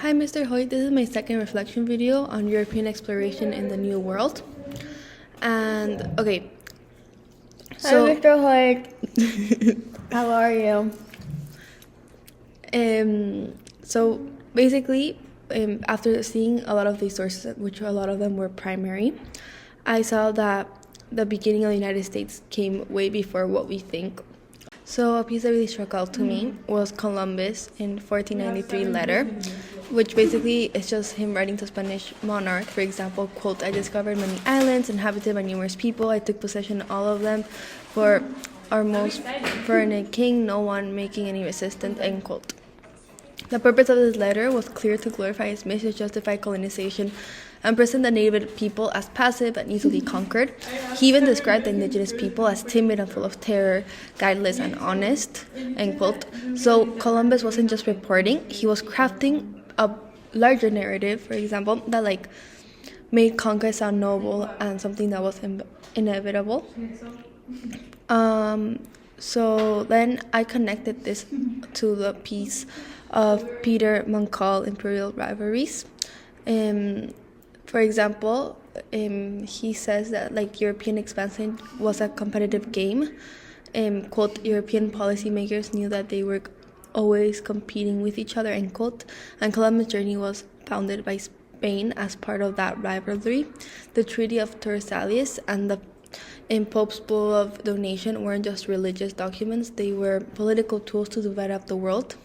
Hi, Mr. Hoyt. This is my second reflection video on European exploration in the New World. And okay, Hi, Mr. Hoyt. How are you? so basically, after seeing a lot of these sources, which a lot of them were primary, I saw that the beginning of the United States came way before what we think. So a piece that really struck out to me was Columbus in 1493 letter, which basically is just him writing to Spanish monarch. For example, quote, "I discovered many islands inhabited by numerous people. I took possession of all of them for a king, no one making any resistance," end quote. The purpose of this letter was clear: to glorify his mission, justify colonization, and present the native people as passive and easily conquered. He even described the indigenous people as timid and full of terror, guideless and honest, end quote. So Columbus wasn't just reporting, he was crafting a larger narrative, for example, that made conquest sound noble and something that was inevitable. So then I connected this to the piece of Peter Moncol, Imperial Rivalries. For example, he says that European expansion was a competitive game. Quote, "European policymakers knew that they were always competing with each other," end quote. And Columbus' journey was founded by Spain as part of that rivalry. The Treaty of Tordesillas and the Pope's Bull of Donation weren't just religious documents, they were political tools to divide up the world.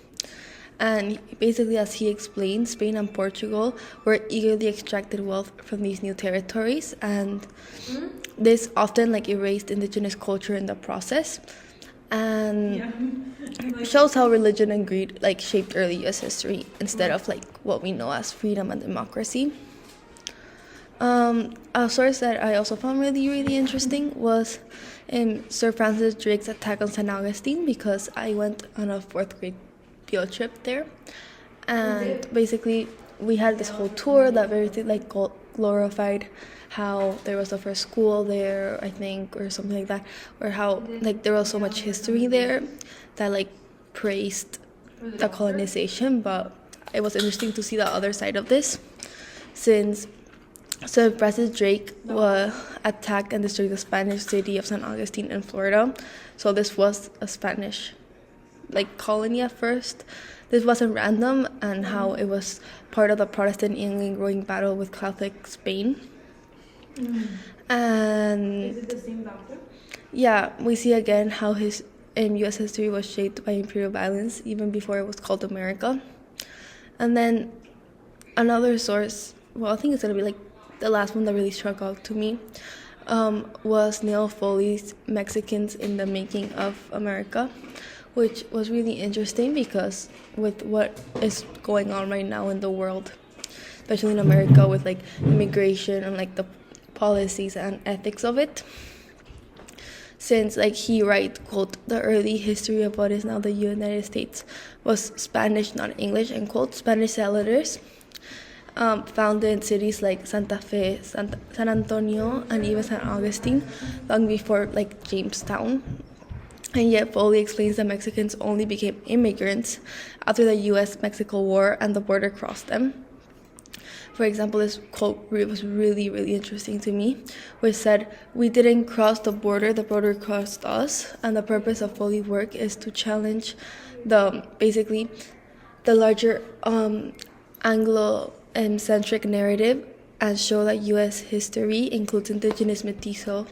And basically, as he explained, Spain and Portugal were eagerly extracted wealth from these new territories, and this often erased indigenous culture in the process, and shows how religion and greed shaped early U.S. history instead of what we know as freedom and democracy. A source that I also found really interesting was Sir Francis Drake's attack on St. Augustine, because I went on a 4th grade field trip there, and basically we had this whole tour that very glorified how there was the first school there, I think, or something like that, or how there was so much history there that praised the colonization. But it was interesting to see the other side of this, since Sir Francis Drake attacked and destroyed the Spanish city of St. Augustine in Florida. So this was a Spanish colony at first. This wasn't random, and how it was part of the Protestant England growing battle with Catholic Spain. And is it the same doctor? Yeah, we see again how his U.S. history was shaped by imperial violence even before it was called America. And then another source, well, I think it's gonna be the last one that really struck out to me, was Neil Foley's Mexicans in the Making of America, which was really interesting because with what is going on right now in the world, especially in America with immigration and the policies and ethics of it, since he writes, quote, "The early history of what is now the United States was Spanish, not English," end quote. Spanish settlers founded in cities like Santa Fe, San Antonio, and even San Augustine long before Jamestown. And yet Foley explains that Mexicans only became immigrants after the U.S.-Mexico War and the border crossed them. For example, this quote was really interesting to me, which said, "We didn't cross the border crossed us," and the purpose of Foley's work is to challenge the larger Anglo-centric narrative and show that U.S. history includes indigenous mestizo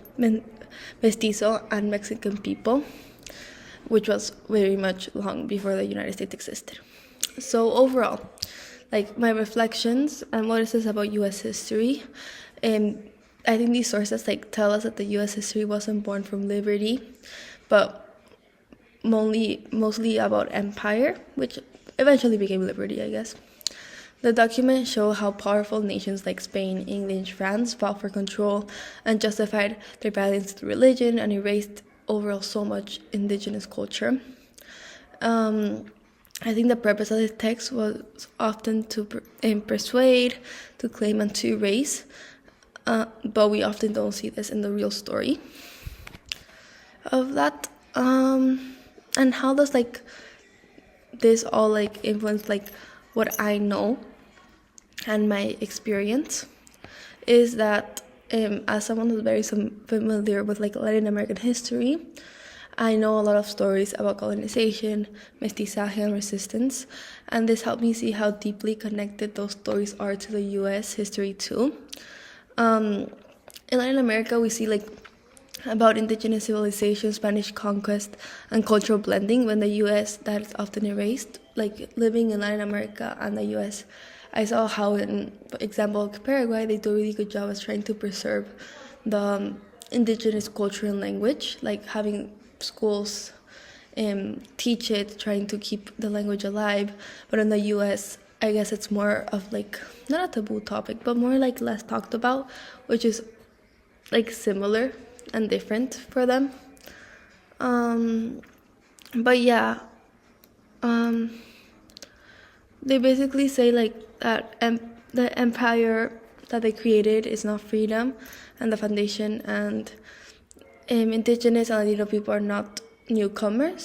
and Mexican people, which was very much long before the United States existed. So overall, my reflections and what it says about U.S. history, I think these sources tell us that the U.S. history wasn't born from liberty, but mostly about empire, which eventually became liberty, I guess. The documents show how powerful nations like Spain, England, France fought for control and justified their violence through religion and erased overall so much indigenous culture. I think the purpose of this text was often to persuade, to claim, and to erase, but we often don't see this in the real story of that. And how does this all influence what I know and my experience is that as someone who's very familiar with like Latin American history, I know a lot of stories about colonization, mestizaje, and resistance, and this helped me see how deeply connected those stories are to the U.S. history too. In Latin America, we see like about indigenous civilization, Spanish conquest, and cultural blending. When the U.S. that is often erased, like living in Latin America and the U.S., I saw how, in for example, Paraguay, they do a really good job of trying to preserve the indigenous culture and language, like having schools teach it, trying to keep the language alive. But in the U.S., I guess it's more of like not a taboo topic, but more like less talked about, which is like similar and different for them. But yeah, they basically say like that the empire that they created is not freedom, and the foundation, and indigenous and Latino people are not newcomers,